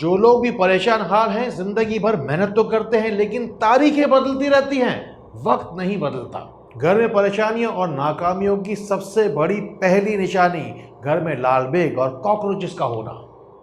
جو لوگ بھی پریشان حال ہیں، زندگی بھر محنت تو کرتے ہیں لیکن تاریخیں بدلتی رہتی ہیں، وقت نہیں بدلتا۔ گھر میں پریشانیوں اور ناکامیوں کی سب سے بڑی پہلی نشانی گھر میں لال بیگ اور کاکروچز کا ہونا،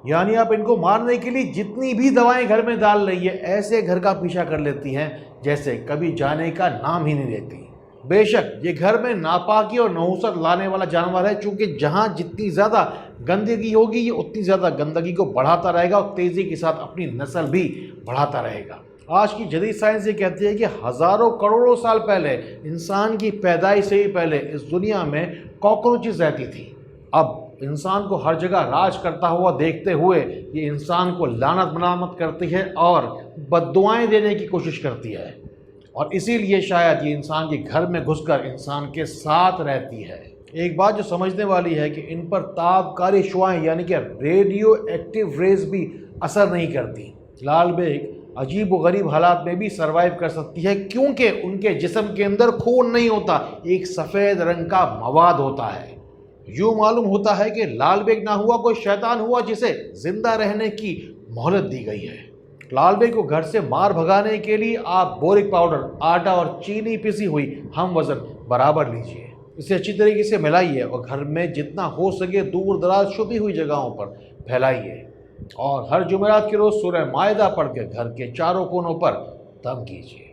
یعنی آپ ان کو مارنے کے لیے جتنی بھی دوائیں گھر میں ڈال رہی ہے، ایسے گھر کا پیچھا کر لیتی ہیں جیسے کبھی جانے کا نام ہی نہیں لیتی۔ بے شک یہ گھر میں ناپاکی اور نحوست لانے والا جانور ہے، چونکہ جہاں جتنی زیادہ گندگی ہوگی یہ اتنی زیادہ گندگی کو بڑھاتا رہے گا اور تیزی کے ساتھ اپنی نسل بھی بڑھاتا رہے گا۔ آج کی جدید سائنس یہ کہتی ہے کہ ہزاروں کروڑوں سال پہلے، انسان کی پیدائش سے ہی پہلے اس دنیا میں کاکروچز رہتی تھی۔ اب انسان کو ہر جگہ راج کرتا ہوا دیکھتے ہوئے یہ انسان کو لعنت ملامت کرتی ہے اور بددعائیں دینے کی کوشش کرتی ہے، اور اسی لیے شاید یہ انسان کے گھر میں گھس کر انسان کے ساتھ رہتی ہے۔ ایک بات جو سمجھنے والی ہے کہ ان پر تابکاری شعاعیں یعنی کہ ریڈیو ایکٹیو ریز بھی اثر نہیں کرتی۔ لال بیگ عجیب و غریب حالات میں بھی سروائیو کر سکتی ہے، کیونکہ ان کے جسم کے اندر خون نہیں ہوتا، ایک سفید رنگ کا مواد ہوتا ہے۔ یوں معلوم ہوتا ہے کہ لال بیگ نہ ہوا کوئی شیطان ہوا جسے زندہ رہنے کی مہلت دی گئی ہے۔ لال بیگ کو گھر سے مار بھگانے کے لیے آپ بورک پاؤڈر، آٹا اور چینی پسی ہوئی ہم وزن برابر لیجئے، اسے اچھی طریقے سے ملائیے اور گھر میں جتنا ہو سکے دور دراز چھپی ہوئی جگہوں پر پھیلائیے، اور ہر جمعرات کے روز سورہ مائدہ پڑھ کے گھر کے چاروں کونوں پر دم کیجیے۔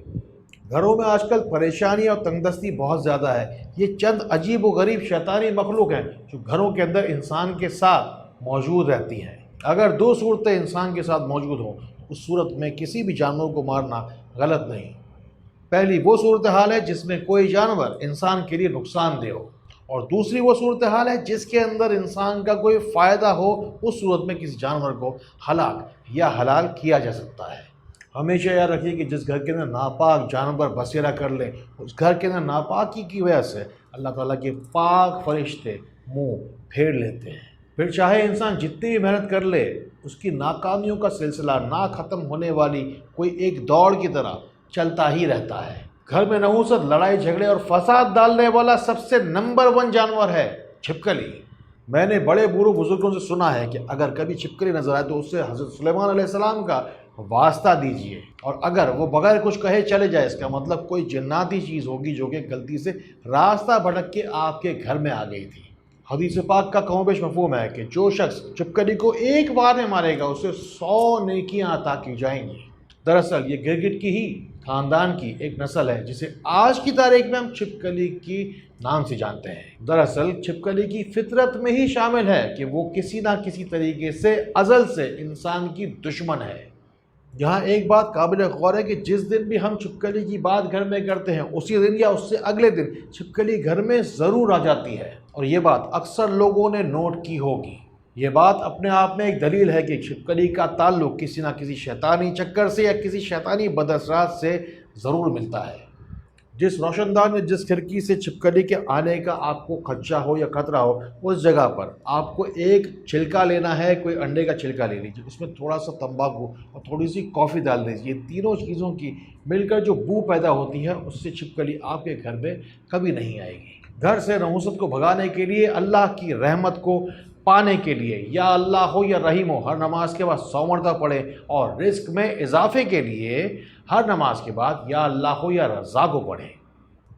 گھروں میں آج کل پریشانی اور تنگ دستی بہت زیادہ ہے۔ یہ چند عجیب و غریب شیطانی مخلوق ہیں جو گھروں کے اندر انسان کے ساتھ موجود رہتی ہیں۔ اگر دو صورتیں انسان کے ساتھ موجود ہوں تو اس صورت میں کسی بھی جانور کو مارنا غلط نہیں۔ پہلی وہ صورتحال ہے جس میں کوئی جانور انسان کے لیے نقصان دہ ہو، اور دوسری وہ صورتحال ہے جس کے اندر انسان کا کوئی فائدہ ہو۔ اس صورت میں کسی جانور کو ہلاک یا حلال کیا جا سکتا ہے۔ ہمیشہ یاد رکھیے کہ جس گھر کے اندر ناپاک جانور بسیرا کر لیں، اس گھر کے اندر ناپاکی کی وجہ سے اللہ تعالیٰ کے پاک فرشتے منہ پھیر لیتے ہیں۔ پھر چاہے انسان جتنی بھی محنت کر لے، اس کی ناکامیوں کا سلسلہ نہ ختم ہونے والی کوئی ایک دوڑ کی طرح چلتا ہی رہتا ہے۔ گھر میں نحوست، لڑائی جھگڑے اور فساد ڈالنے والا سب سے نمبر 1 جانور ہے چھپکلی۔ میں نے بڑے بوڑھوں بزرگوں سے سنا ہے کہ اگر کبھی چھپکلی نظر آئے تو اس سے حضرت سلیمان علیہ السلام کا واسطہ دیجئے، اور اگر وہ بغیر کچھ کہے چلے جائے، اس کا مطلب کوئی جناتی چیز ہوگی جو کہ غلطی سے راستہ بھٹک کے آپ کے گھر میں آ گئی تھی۔ حدیث پاک کا کم و بیش مفہوم ہے کہ جو شخص چھپکلی کو ایک بار میں مارے گا اسے 100 نیکیاں عطا کی جائیں گی۔ دراصل یہ گرگٹ کی ہی خاندان کی ایک نسل ہے جسے آج کی تاریخ میں ہم چھپکلی کی نام سے جانتے ہیں۔ دراصل چھپکلی کی فطرت میں ہی شامل ہے کہ وہ کسی نہ کسی طریقے سے ازل سے انسان کی دشمن ہے۔ یہاں ایک بات قابل غور ہے کہ جس دن بھی ہم چھپکلی کی بات گھر میں کرتے ہیں، اسی دن یا اس سے اگلے دن چھپکلی گھر میں ضرور آ جاتی ہے، اور یہ بات اکثر لوگوں نے نوٹ کی ہوگی۔ یہ بات اپنے آپ میں ایک دلیل ہے کہ چھپکلی کا تعلق کسی نہ کسی شیطانی چکر سے یا کسی شیطانی بد اثرات سے ضرور ملتا ہے۔ جس روشن دان میں جس کھڑکی سے چھپکلی کے آنے کا آپ کو خدشہ ہو یا خطرہ ہو، اس جگہ پر آپ کو ایک چھلکا لینا ہے، کوئی انڈے کا چھلکا لے لیجیے، اس میں تھوڑا سا تمباکو اور تھوڑی سی کافی ڈال دیجیے۔ یہ تینوں چیزوں کی مل کر جو بو پیدا ہوتی ہے، اس سے چھپکلی آپ کے گھر میں کبھی نہیں آئے گی۔ گھر سے نحوست کو بھگانے کے لیے، اللہ کی رحمت کو پانے کے لیے یا اللہ ہو یا رحیم ہو، ہر نماز کے بعد 100 مرتبہ پڑھیں، اور رزق میں اضافے کے لیے ہر نماز کے بعد یا اللہ ہو یا رزاق کو پڑھیں۔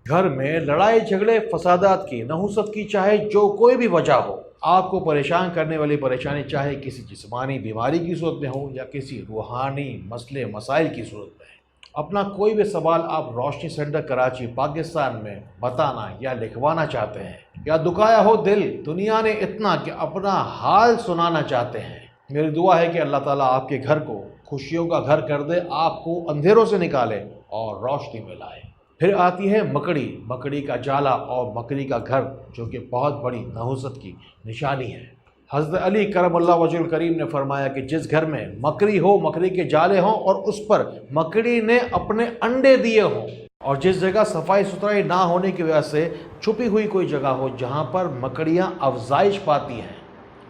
گھر میں لڑائی جھگڑے، فسادات کی، نحوست کی، چاہے جو کوئی بھی وجہ ہو، آپ کو پریشان کرنے والی پریشانی چاہے کسی جسمانی بیماری کی صورت میں ہو یا کسی روحانی مسئلے مسائل کی صورت میں، اپنا کوئی بھی سوال آپ روشنی سینٹر کراچی پاکستان میں بتانا یا لکھوانا چاہتے ہیں، یا دکھایا ہو دل دنیا نے اتنا کہ اپنا حال سنانا چاہتے ہیں، میری دعا ہے کہ اللہ تعالیٰ آپ کے گھر کو خوشیوں کا گھر کر دے، آپ کو اندھیروں سے نکالے اور روشنی میں لائے۔ پھر آتی ہے مکڑی، مکڑی کا جالا اور مکڑی کا گھر، جو کہ بہت بڑی نحوست کی نشانی ہے۔ حضرت علی کرم اللہ وجہ الکریم نے فرمایا کہ جس گھر میں مکڑی ہو، مکڑی کے جالے ہوں اور اس پر مکڑی نے اپنے انڈے دیے ہوں، اور جس جگہ صفائی ستھرائی نہ ہونے کی وجہ سے چھپی ہوئی کوئی جگہ ہو جہاں پر مکڑیاں افزائش پاتی ہیں،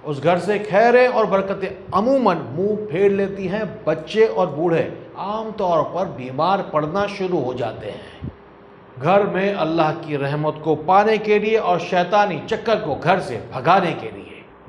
اس گھر سے خیریں اور برکتیں عموماً منہ پھیر لیتی ہیں۔ بچے اور بوڑھے عام طور پر بیمار پڑنا شروع ہو جاتے ہیں۔ گھر میں اللہ کی رحمت کو پانے کے لیے اور شیطانی چکر کو گھر سے بھگانے کے لیے